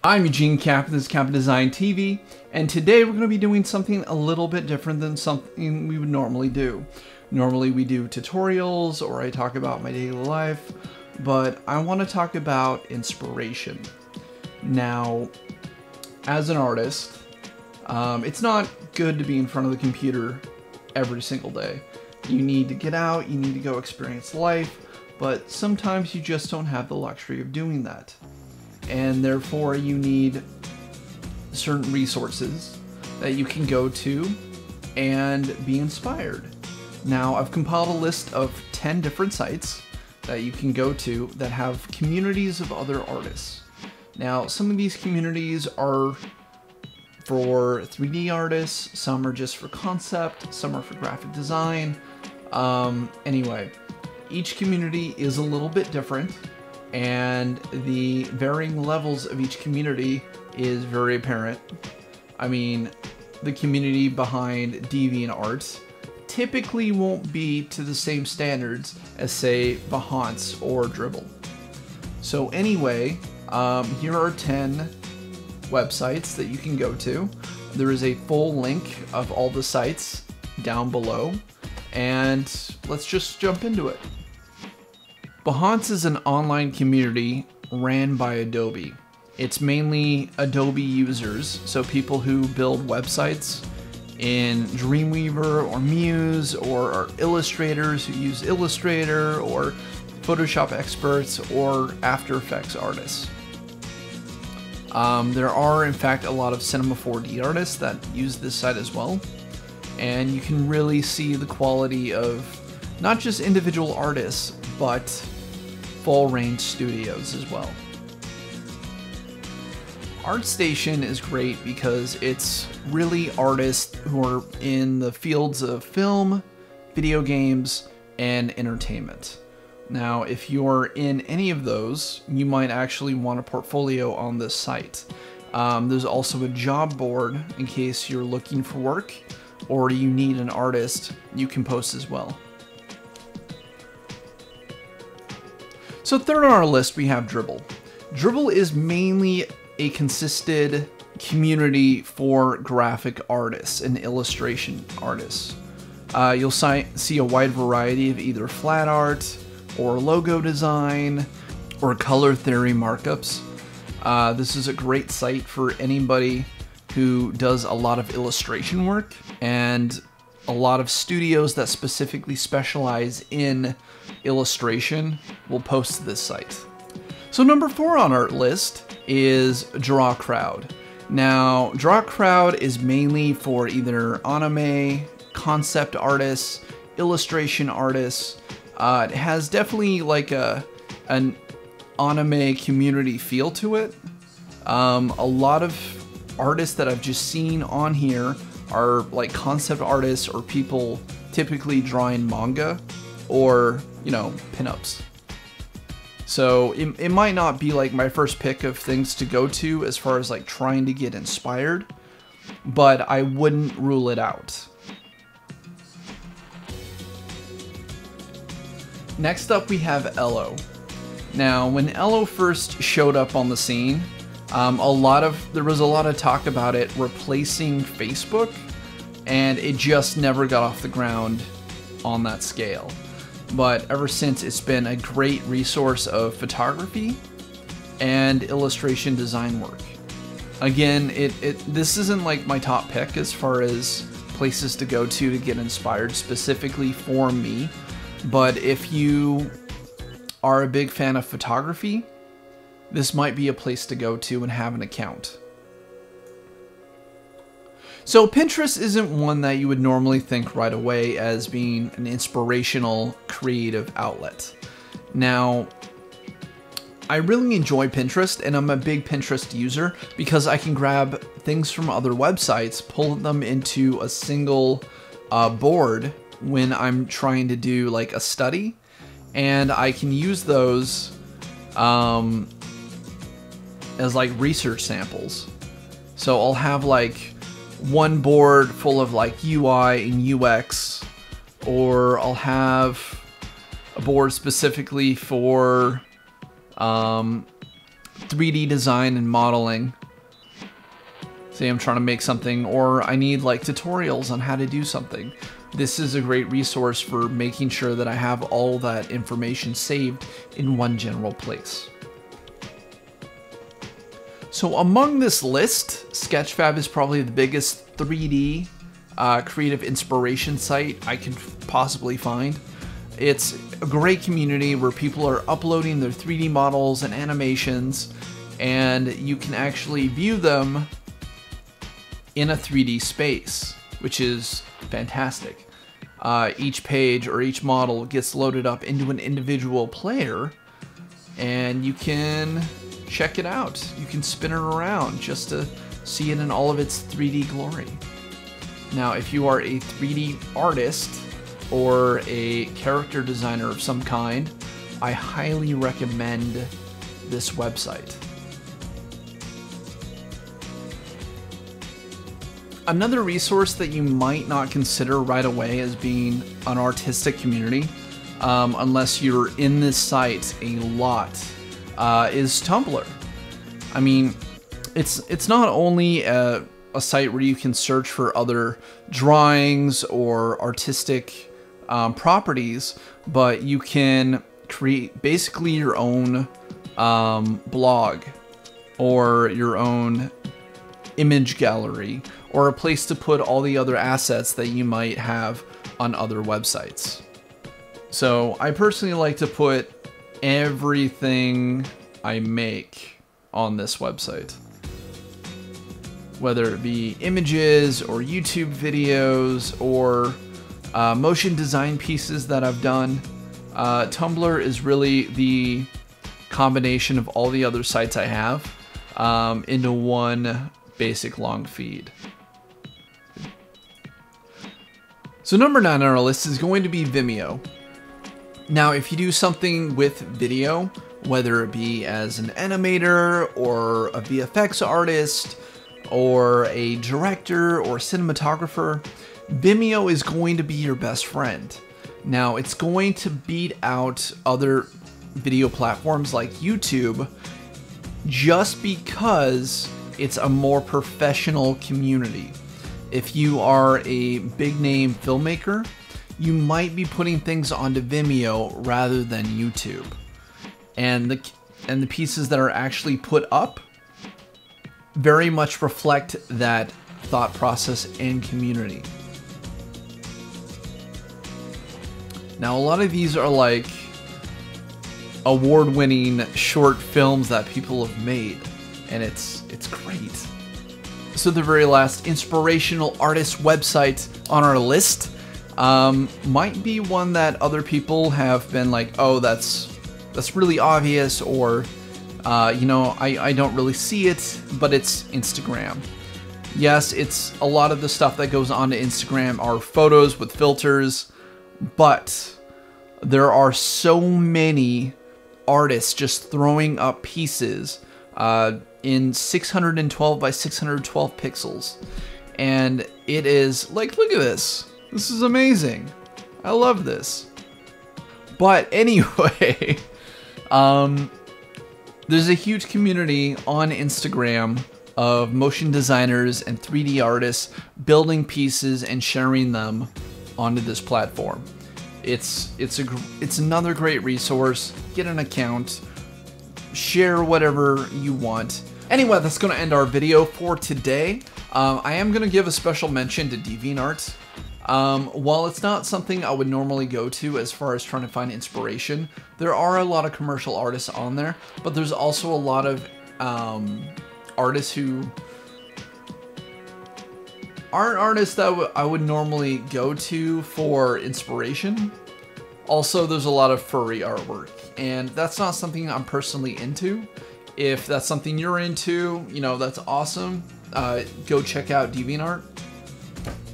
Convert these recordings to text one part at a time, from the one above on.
I'm Eugene Capon, this is Capon Design TV, and today we're going to be doing something a little bit different than something we would normally do. Normally we do tutorials or I talk about my daily life, but I want to talk about inspiration. Now, as an artist, it's not good to be in front of the computer every single day. You need to get out, you need to go experience life, but sometimes you just don't have the luxury of doing that. And therefore you need certain resources that you can go to and be inspired. Now, I've compiled a list of 10 different sites that you can go to that have communities of other artists. Now, some of these communities are for 3D artists, some are just for concept, some are for graphic design. Anyway, each community is a little bit different, and the varying levels of each community is very apparent. I mean, the community behind DeviantArt typically won't be to the same standards as, say, Behance or Dribbble. So anyway, here are 10 websites that you can go to. There is a full link of all the sites down below, and let's just jump into it. Behance is an online community ran by Adobe. It's mainly Adobe users, so people who build websites in Dreamweaver or Muse, or are illustrators who use Illustrator, or Photoshop experts, or After Effects artists. There are, in fact, a lot of Cinema 4D artists that use this site as well, and you can really see the quality of not just individual artists, but full range studios as well. ArtStation is great because it's really artists who are in the fields of film, video games, and entertainment. Now, if you're in any of those, you might actually want a portfolio on this site. There's also a job board in case you're looking for work or you need an artist, you can post as well. So third on our list, we have Dribbble. Dribbble is mainly a consisted community for graphic artists and illustration artists. You'll see a wide variety of either flat art or logo design or color theory markups. This is a great site for anybody who does a lot of illustration work, and a lot of studios that specifically specialize in illustration will post to this site. So number 4 on our list is Drawcrowd. Now, Drawcrowd is mainly for either anime, concept artists, illustration artists. It has definitely like an anime community feel to it. A lot of artists that I've just seen on here are like concept artists or people typically drawing manga or, you know, pinups. So it might not be like my first pick of things to go to as far as like trying to get inspired, but I wouldn't rule it out. Next up, we have Ello. Now, when Ello first showed up on the scene, there was a lot of talk about it replacing Facebook, and it just never got off the ground on that scale. But ever since, it's been a great resource of photography and illustration design work. Again, this isn't like my top pick as far as places to go to get inspired specifically for me, but if you are a big fan of photography, this might be a place to go to and have an account. So Pinterest isn't one that you would normally think right away as being an inspirational creative outlet. Now, I really enjoy Pinterest, and I'm a big Pinterest user because I can grab things from other websites, pull them into a single board when I'm trying to do like a study, and I can use those as like research samples. So I'll have like one board full of like UI and UX, or I'll have a board specifically for 3D design and modeling. Say I'm trying to make something, or I need like tutorials on how to do something. This is a great resource for making sure that I have all that information saved in one general place. So among this list, Sketchfab is probably the biggest 3D creative inspiration site I can possibly find. It's a great community where people are uploading their 3D models and animations, and you can actually view them in a 3D space, which is fantastic. Each page or each model gets loaded up into an individual player, and you can check it out. You can spin it around just to see it in all of its 3D glory. Now, if you are a 3D artist or a character designer of some kind, I highly recommend this website. Another resource that you might not consider right away as being an artistic community, unless you're in this site a lot, is Tumblr. I mean, it's not only a site where you can search for other drawings or artistic properties, but you can create basically your own blog or your own image gallery, or a place to put all the other assets that you might have on other websites. So I personally like to put everything I make on this website, whether it be images or YouTube videos or motion design pieces that I've done. Tumblr is really the combination of all the other sites I have into one basic long feed. So number 9 on our list is going to be Vimeo. Now, if you do something with video, whether it be as an animator or a VFX artist or a director or cinematographer, Vimeo is going to be your best friend. Now, it's going to beat out other video platforms like YouTube just because it's a more professional community. If you are a big name filmmaker, you might be putting things onto Vimeo rather than YouTube. And the pieces that are actually put up very much reflect that thought process and community. Now, a lot of these are like award-winning short films that people have made, and it's great. So the very last inspirational artist website on our list might be one that other people have been like, oh, that's really obvious, or you know, I don't really see it, but it's Instagram. Yes, it's a lot of the stuff that goes onto Instagram are photos with filters, but there are so many artists just throwing up pieces in 612 by 612 pixels. And it is like, look at this. This is amazing. I love this. But anyway, there's a huge community on Instagram of motion designers and 3D artists building pieces and sharing them onto this platform. It's another great resource. Get an account, share whatever you want. Anyway, that's going to end our video for today. I am going to give a special mention to DeviantArt. While it's not something I would normally go to as far as trying to find inspiration, there are a lot of commercial artists on there, but there's also a lot of artists who aren't artists that I would normally go to for inspiration. Also, there's a lot of furry artwork, and that's not something I'm personally into. If that's something you're into, you know, that's awesome. Go check out DeviantArt.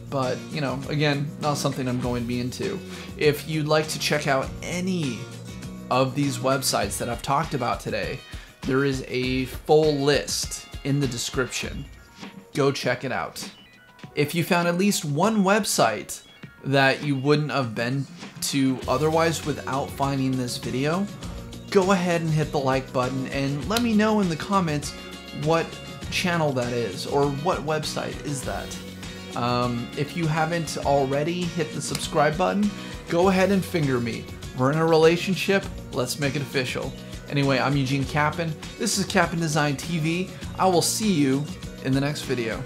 But, you know, again, not something I'm going to be into. If you'd like to check out any of these websites that I've talked about today, there is a full list in the description. Go check it out. If you found at least one website that you wouldn't have been to otherwise without finding this video, go ahead and hit the like button and let me know in the comments what channel that is or what website is that. If you haven't already hit the subscribe button, go ahead and finger me. We're in a relationship, let's make it official. Anyway, I'm Eugene Capon. This is Capon Design TV. I will see you in the next video.